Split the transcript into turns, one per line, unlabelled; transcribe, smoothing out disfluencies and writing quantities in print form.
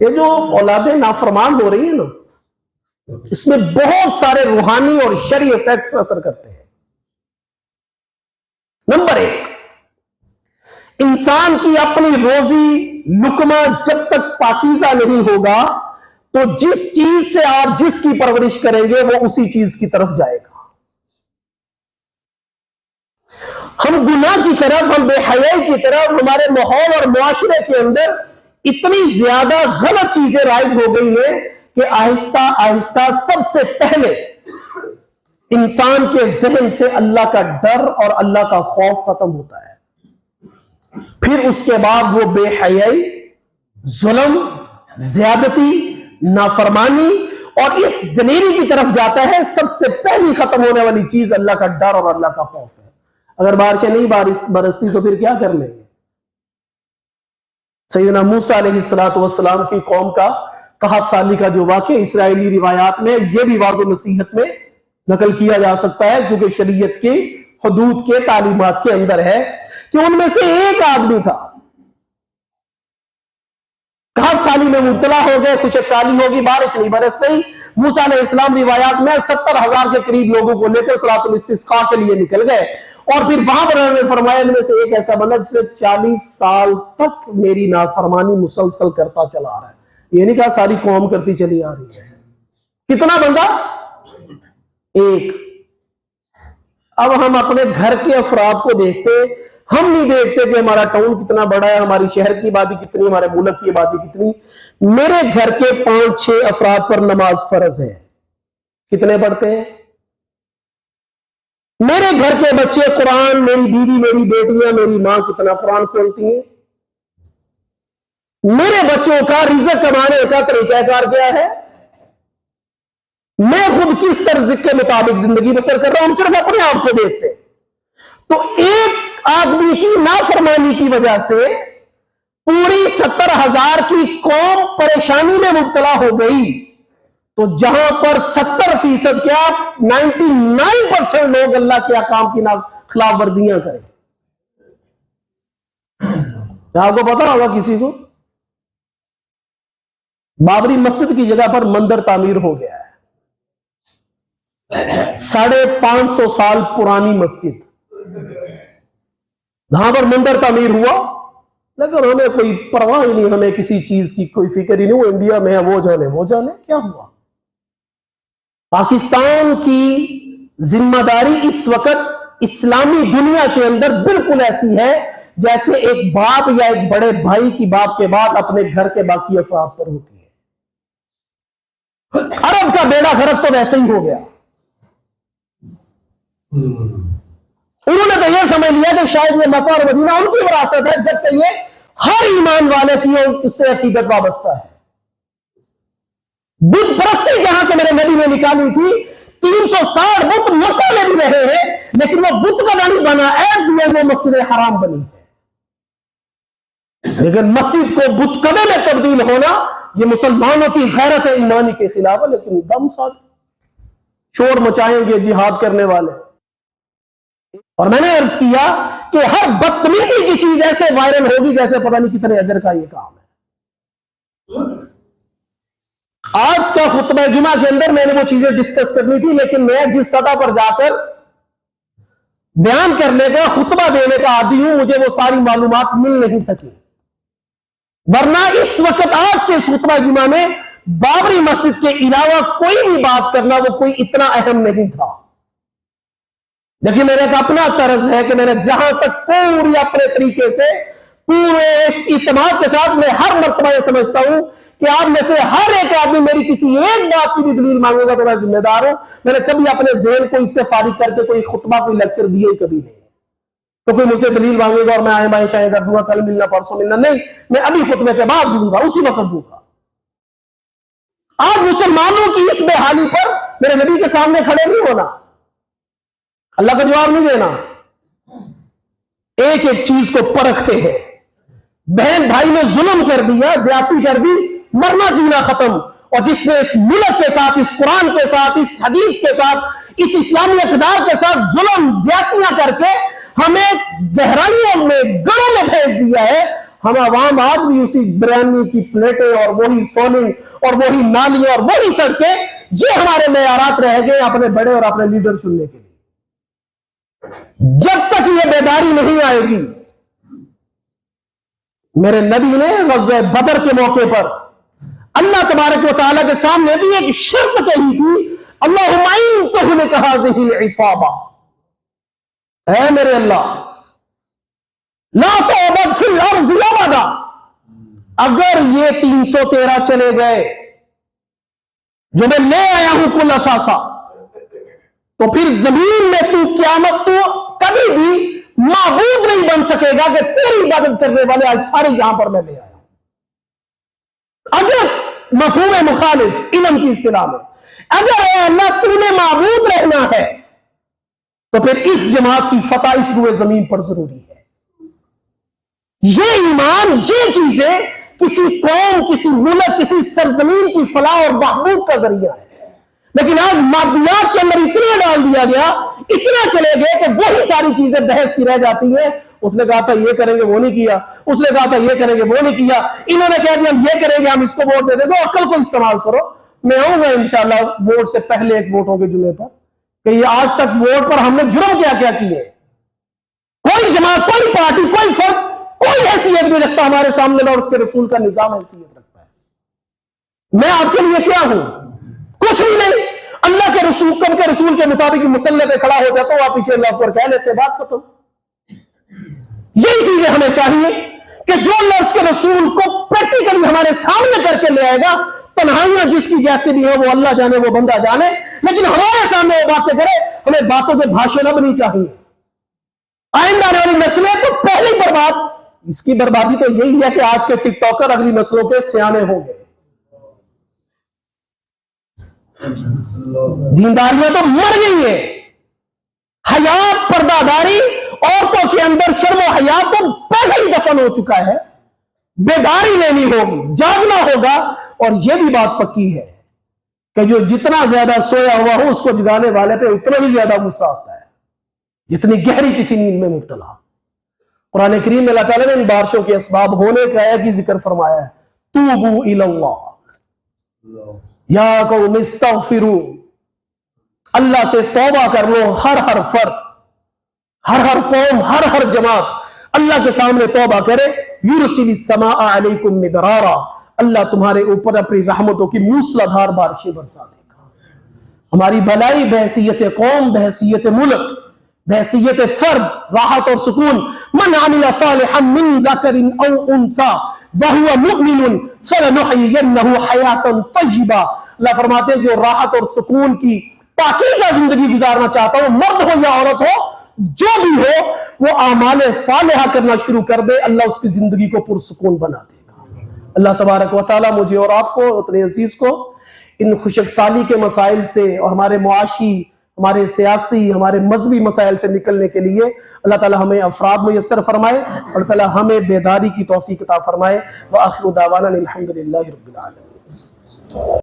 یہ جو اولادیں نافرمان ہو رہی ہیں نا، اس میں بہت سارے روحانی اور شرعی ایفیکٹس اثر کرتے ہیں۔ نمبر 1، انسان کی اپنی روزی لقمہ جب تک پاکیزہ نہیں ہوگا تو جس چیز سے آپ جس کی پرورش کریں گے وہ اسی چیز کی طرف جائے گا۔ ہم گناہ کی طرف، ہم بے حیائی کی طرف، ہمارے ماحول اور معاشرے کے اندر اتنی زیادہ غلط چیزیں رائج ہو گئی ہیں کہ آہستہ آہستہ سب سے پہلے انسان کے ذہن سے اللہ کا ڈر اور اللہ کا خوف ختم ہوتا ہے، پھر اس کے بعد وہ بے حیائی، ظلم، زیادتی، نافرمانی اور اس دلیری کی طرف جاتا ہے۔ سب سے پہلی ختم ہونے والی چیز اللہ کا ڈر اور اللہ کا خوف ہے۔ اگر بارشیں نہیں برستی تو پھر کیا کر لیں گے؟ سیدنا موسیٰ علیہ السلام کی قوم کا قحط سالی کا جو واقعہ اسرائیلی روایات میں یہ بھی واضح نصیحت میں نقل کیا جا سکتا ہے، جو کہ شریعت کی حدود کے تعلیمات کے اندر ہے، کہ ان میں سے ایک آدمی تھا قحط سالی میں مبتلا ہو گئے، خشک سالی ہوگی، بارش نہیں برس رہی۔ موسیٰ علیہ السلام روایات میں 70,000 کے قریب لوگوں کو لے کر صراط الاستسقاء کے لیے نکل گئے، اور پھر وہاں پر انہوں نے فرمایا ان میں سے ایک ایسا بندہ جس نے 40 سال تک میری نافرمانی مسلسل کرتا چلا رہا ہے۔ یہ نہیں کہا ساری قوم کرتی چلی آ رہی ہے۔ کتنا بندہ؟ ایک۔ اب ہم اپنے گھر کے افراد کو دیکھتے، ہم نہیں دیکھتے کہ ہمارا ٹاؤن کتنا بڑا ہے، ہماری شہر کی آبادی کتنی، ہمارے ملک کی آبادی کتنی۔ میرے گھر کے 5-6 افراد پر نماز فرض ہے، کتنے پڑھتے ہیں؟ میرے گھر کے بچے قرآن، میری بیوی، میری بیٹیاں، میری ماں کتنا قرآن کھولتی ہیں؟ میرے بچوں کا رزق کمانے کا طریقہ کار کیا ہے؟ میں خود کس طرز کے مطابق زندگی بسر کر رہا ہوں؟ ہم صرف اپنے آپ کو دیکھتے ہیں۔ تو ایک آدمی کی نافرمانی کی وجہ سے پوری 70,000 کی قوم پریشانی میں مبتلا ہو گئی۔ تو جہاں پر 70% کیا 99% لوگ اللہ کے احکام کی خلاف ورزیاں کریں۔ آپ کو پتا ہوگا کسی کو بابری مسجد کی جگہ پر مندر تعمیر ہو گیا ہے، 550 سال پرانی مسجد، جہاں پر مندر تعمیر ہوا، لیکن ہمیں کوئی پرواہ ہی نہیں، ہمیں کسی چیز کی کوئی فکر ہی نہیں، وہ انڈیا میں ہے، وہ جانے کیا ہوا۔ پاکستان کی ذمہ داری اس وقت اسلامی دنیا کے اندر بالکل ایسی ہے جیسے ایک باپ یا ایک بڑے بھائی کی باپ کے بعد اپنے گھر کے باقی افراد پر ہوتی ہے۔ عرب کا بیڑا غرق تو ویسے ہی ہو گیا۔ انہوں نے تو یہ سمجھ لیا کہ شاید یہ مکہ اور مدینہ ان کی وراثت ہے، جبکہ یہ ہر ایمان والے کی اس سے عقیدت وابستہ ہے۔ بت پرستی جہاں سے میرے نبی نے نکالی تھی، 360 بت مکہ میں بھی رہے ہیں، لیکن وہ بت کا نہیں بنا، ایڈ دیا وہ مسجد حرام بنی ہے۔ لیکن مسجد کو بت کدے میں تبدیل ہونا یہ مسلمانوں کی غیرت ایمانی کے خلاف ہے، لیکن دم ساتھ شور مچائیں گے جہاد کرنے والے۔ اور میں نے عرض کیا کہ ہر بدتمیزی کی چیز ایسے وائرل ہوگی جیسے پتہ نہیں کتنے اجر کا یہ کام ہے۔ آج کا خطبہ جمعہ کے اندر میں نے وہ چیزیں ڈسکس کرنی تھی، لیکن میں جس سطح پر جا کر بیان کرنے کا، خطبہ دینے کا عادی ہوں، مجھے وہ ساری معلومات مل نہیں سکی، ورنہ اس وقت آج کے خطبہ جمعہ میں بابری مسجد کے علاوہ کوئی بھی بات کرنا وہ کوئی اتنا اہم نہیں تھا۔ لیکن میرا ایک اپنا طرز ہے کہ میں نے جہاں تک پوری اپنے طریقے سے پورے ایک اعتماد کے ساتھ میں ہر مرتبہ یہ سمجھتا ہوں کہ آپ میں سے ہر ایک آدمی میری کسی ایک بات کی بھی دلیل مانگے گا تو میں ذمہ دار ہوں۔ میں نے کبھی اپنے ذہن کو اس سے فارغ کر کے کوئی خطبہ کوئی لیکچر دیا ہی کبھی نہیں، تو کوئی مجھ سے دلیل مانگے گا اور میں آئے بائیں شائیں کر دوں گا، کل ملنا پرسوں ملنا، نہیں، میں ابھی خطبے کے بعد دوں گا، اسی وقت دوں گا۔ آج مسلمانوں کی اس بے حالی پر میرے نبی کے سامنے کھڑے نہیں ہونا، اللہ کا جواب نہیں دینا، ایک ایک چیز کو پرکھتے ہیں۔ بہن بھائی نے ظلم کر دیا، زیادتی کر دی، مرنا جینا ختم۔ اور جس نے اس ملک کے ساتھ، اس قرآن کے ساتھ، اس حدیث کے ساتھ، اس اسلامی اقدار کے ساتھ ظلم زیادتیاں کر کے ہمیں گہرائیوں میں، گڑوں میں پھینک دیا ہے، ہم عوام آج بھی اسی بریانی کی پلیٹیں اور وہی سولنگ اور وہی نالیاں اور وہی سڑکیں، یہ ہمارے معیارات رہ گئے اپنے بڑے اور اپنے لیڈر چننے کے لیے۔ جب تک یہ بیداری نہیں آئے گی، میرے نبی نے غزوہ بدر کے موقع پر اللہ تبارک و تعالیٰ کے سامنے بھی ایک شرط کہی تھی، اللہم اعن تہلک ہذہ العصابہ، اے میرے اللہ لا تعبد فی الارض ابدا، اگر یہ 313 چلے گئے جو میں لے آیا ہوں کل اثاثہ، تو پھر زمین میں تو قیامت تو کبھی بھی معبود نہیں بن سکے گا کہ تیری عبادت کرنے والے آج سارے یہاں پر میں لے آیا ہوں۔ اگر مفہوم مخالف علم کی اصطلاح میں، اگر اے اللہ تو نے معبود رہنا ہے تو پھر اس جماعت کی فتح اس روئے زمین پر ضروری ہے۔ یہ ایمان، یہ چیزیں کسی قوم، کسی ملک، کسی سرزمین کی فلاح اور بہبود کا ذریعہ ہے، لیکن آج مادیات کے اندر اتنا ڈال دیا گیا، اتنا چلے گئے کہ وہی ساری چیزیں بحث کی رہ جاتی ہیں۔ اس نے کہا تھا یہ کریں گے، وہ نہیں کیا، اس نے کہا تھا یہ کریں گے، وہ نہیں کیا، انہوں نے کہہ دیا ہم یہ کریں گے، ہم اس کو ووٹ دے دیں گے۔ عقل کو استعمال کرو۔ میں آؤں گا انشاءاللہ ووٹ سے پہلے ایک ووٹ ہوگے جمعے پر، کہ یہ آج تک ووٹ پر ہم نے جرم کیا کیا کیے۔ کوئی جماعت، کوئی پارٹی، کوئی فرق کوئی حیثیت نہیں رکھتا ہمارے سامنے، اور اس کے رسول کا نظام حیثیت رکھتا ہے۔ میں آپ کے لیے کیا ہوں؟ کچھ بھی نہیں۔ اللہ کے رسول، کب کے رسول کے مطابق مسلح پہ کھڑا ہو جاتا ہوں، آپ پیچھے اللہ پر کہہ لیتے، بات ختم۔ یہی چیزیں ہمیں چاہیے کہ جو اللہ اس کے رسول کو پریکٹیکلی ہمارے سامنے کر کے لے آئے گا، تنہائیاں جس کی جیسے بھی ہیں وہ اللہ جانے، وہ بندہ جانے، لیکن ہمارے سامنے وہ باتیں کرے، ہمیں باتوں کے بھاشے نہ بنی چاہیے۔ آئندہ آنے والی نسلیں تو پہلی برباد، اس کی بربادی تو یہی ہے کہ آج کے ٹک ٹاکر اگلی نسلوں کے سیانے ہوں گے۔ دینداریاں تو مر گئی ہیں، حیا، پردہ داری، عورتوں کے اندر شرم و حیا تو پہلے ہی دفن ہو چکا ہے۔ بیداری لینی ہوگی، جاگنا ہوگا، اور یہ بھی بات پکی ہے کہ جو جتنا زیادہ سویا ہوا ہو اس کو جگانے والے پہ اتنا ہی زیادہ غصہ آتا ہے، جتنی گہری کسی نیند میں مبتلا۔ قرآن کریم میں اللہ تعالیٰ نے ان بارشوں کے اسباب ہونے کا ایک ہی ذکر فرمایا ہے، توبو الی اللہ یا قوم استغفروا، اللہ سے توبہ کر لو۔ ہر فرد، ہر قوم، ہر جماعت اللہ کے سامنے توبہ کرے۔ یرسل السماء علیکم مدرارا، اللہ تمہارے اوپر اپنی رحمتوں کی موسلا دھار بارشیں برسا دے گا۔ ہماری بھلائی بحیثیت قوم، بحیثیت ملک، بحیثیت فرد، راحت اور سکون۔ من عمل صالحا من ذکر او انثى وهو مؤمن فلنحيينه حیاتا طیبہ، اللہ فرماتے ہیں جو راحت اور سکون کی پاکیزہ زندگی گزارنا چاہتا ہو، مرد ہو یا عورت ہو، جو بھی ہو، وہ اعمال صالحہ کرنا شروع کر دے، اللہ اس کی زندگی کو پرسکون بنا دے گا۔ اللہ تبارک و تعالیٰ مجھے اور آپ کو، اپنے عزیز کو، ان خوشک سالی کے مسائل سے اور ہمارے معاشی، ہمارے سیاسی، ہمارے مذہبی مسائل سے نکلنے کے لیے اللہ تعالیٰ ہمیں افراد میسر فرمائے، اور اللہ تعالیٰ ہمیں بیداری کی توفیق عطا فرمائے۔ وآخر دعوانا الحمدللہ رب العالمین۔